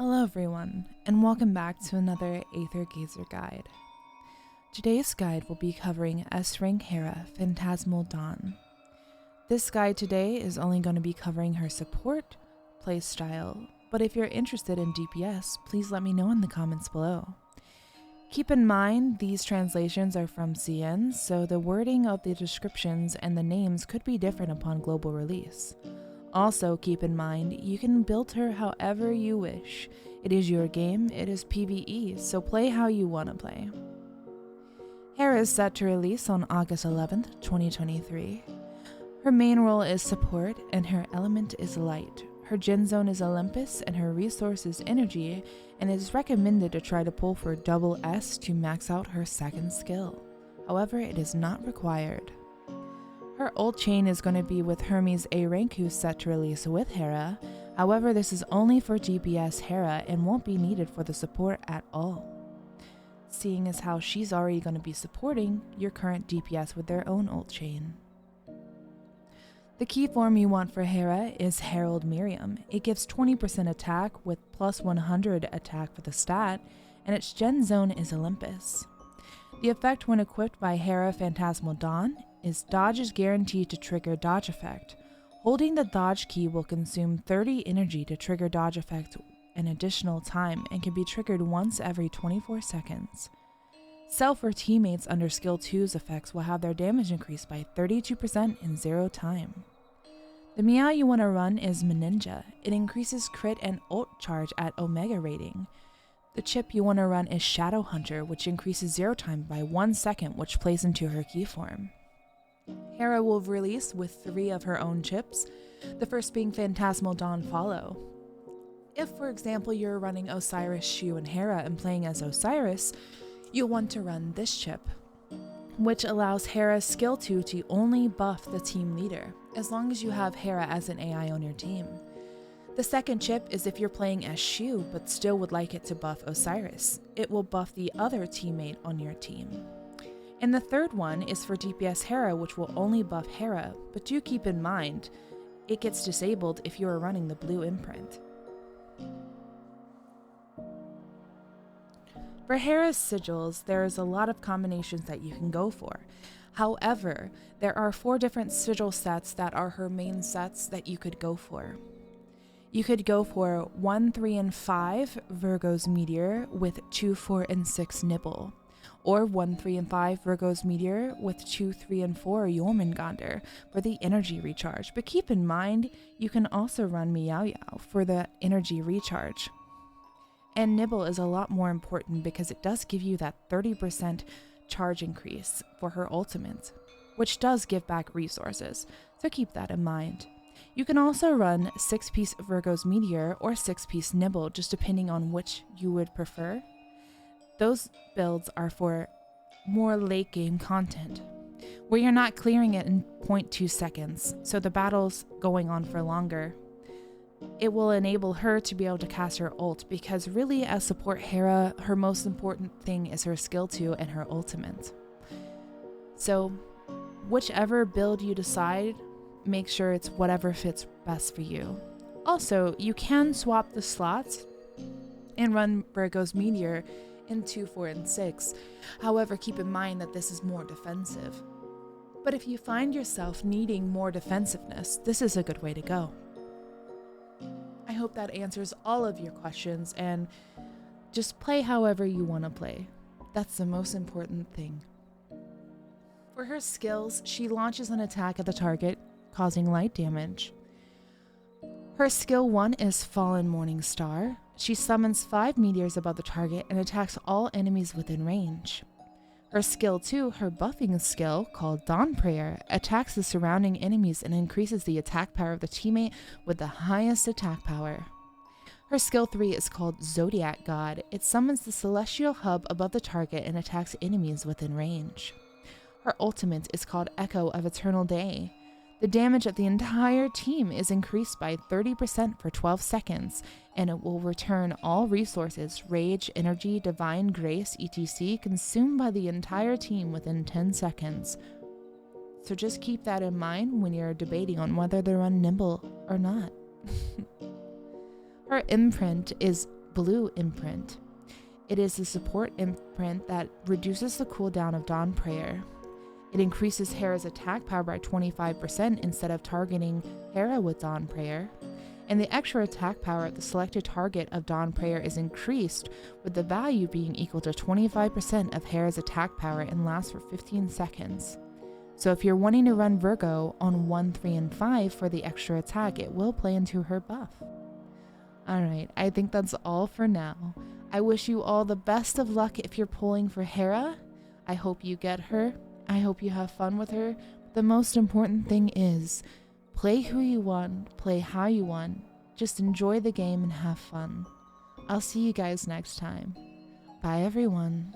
Hello everyone, and welcome back to another Aether Gazer guide. Today's guide will be covering S-Rank Hera Phantasmal Dawn. This guide today is only going to be covering her support playstyle, but if you're interested in DPS, please let me know in the comments below. Keep in mind, these translations are from CN, so the wording of the descriptions and the names could be different upon global release. Also, keep in mind, you can build her however you wish. It is your game, it is PvE, so play how you want to play. Hera is set to release on August 11th, 2023. Her main role is support, and her element is light. Her gen zone is Olympus, and her resource is energy, and it is recommended to try to pull for double S to max out her second skill. However, it is not required. Her ult chain is going to be with Hermes A rank, who's set to release with Hera. However, this is only for DPS Hera and won't be needed for the support at all, seeing as how she's already going to be supporting your current DPS with their own ult chain. The key form you want for Hera is Herald Miriam. It gives 20% attack with plus 100 attack for the stat, and its gen zone is Olympus. The effect when equipped by Hera Phantasmal Dawn is dodge is guaranteed to trigger dodge effect. Holding the dodge key will consume 30 energy to trigger dodge effect an additional time and can be triggered once every 24 seconds. Self or teammates under skill 2's effects will have their damage increased by 32% in 0 time. The meow you want to run is Meninja. It increases crit and ult charge at Omega rating. The chip you want to run is Shadow Hunter, which increases 0 time by 1 second, which plays into her key form. Hera will release with 3 of her own chips, the first being Phantasmal Dawn Follow. If, for example, you're running Osiris, Shu, and Hera and playing as Osiris, you'll want to run this chip, which allows Hera's skill 2 to only buff the team leader, as long as you have Hera as an AI on your team. The second chip is if you're playing as Shu but still would like it to buff Osiris. It will buff the other teammate on your team. And the third one is for DPS Hera, which will only buff Hera, but do keep in mind, it gets disabled if you are running the blue imprint. For Hera's sigils, there is a lot of combinations that you can go for. However, there are 4 different sigil sets that are her main sets that you could go for. You could go for 1, 3, and 5 Virgo's Meteor with 2, 4, and 6 Nibble, or 1, 3, and 5 Virgo's Meteor with 2, 3, and 4 Jormungandr for the energy recharge. But keep in mind, you can also run Meow Meow for the energy recharge. And Nibble is a lot more important because it does give you that 30% charge increase for her ultimate, which does give back resources, so keep that in mind. You can also run 6-piece Virgo's Meteor or 6-piece Nibble, just depending on which you would prefer. Those builds are for more late game content, where you're not clearing it in 0.2 seconds, so the battle's going on for longer. It will enable her to be able to cast her ult, because really as support Hera, her most important thing is her skill 2 and her ultimate. So whichever build you decide, make sure it's whatever fits best for you. Also, you can swap the slots and run Virgo's Meteor in 2, 4, and 6. However, keep in mind that this is more defensive. But if you find yourself needing more defensiveness, this is a good way to go. I hope that answers all of your questions, and just play however you want to play. That's the most important thing. For her skills, she launches an attack at the target, causing light damage. Her skill 1 is Fallen Morning Star. She summons 5 meteors above the target and attacks all enemies within range. Her skill 2, her buffing skill, called Dawn Prayer, attacks the surrounding enemies and increases the attack power of the teammate with the highest attack power. Her skill 3 is called Zodiac God. It summons the celestial hub above the target and attacks enemies within range. Her ultimate is called Echo of Eternal Day. The damage of the entire team is increased by 30% for 12 seconds, and it will return all resources, rage, energy, divine grace, etc. consumed by the entire team within 10 seconds. So just keep that in mind when you're debating on whether to run Nimble or not. Her imprint is blue imprint. It is the support imprint that reduces the cooldown of Dawn Prayer. It increases Hera's attack power by 25% instead of targeting Hera with Dawn Prayer. And the extra attack power of the selected target of Dawn Prayer is increased, with the value being equal to 25% of Hera's attack power and lasts for 15 seconds. So if you're wanting to run Virgo on 1, 3, and 5 for the extra attack, it will play into her buff. Alright, I think that's all for now. I wish you all the best of luck if you're pulling for Hera. I hope you get her. I hope you have fun with her. The most important thing is, play who you want, play how you want. Just enjoy the game and have fun. I'll see you guys next time. Bye everyone.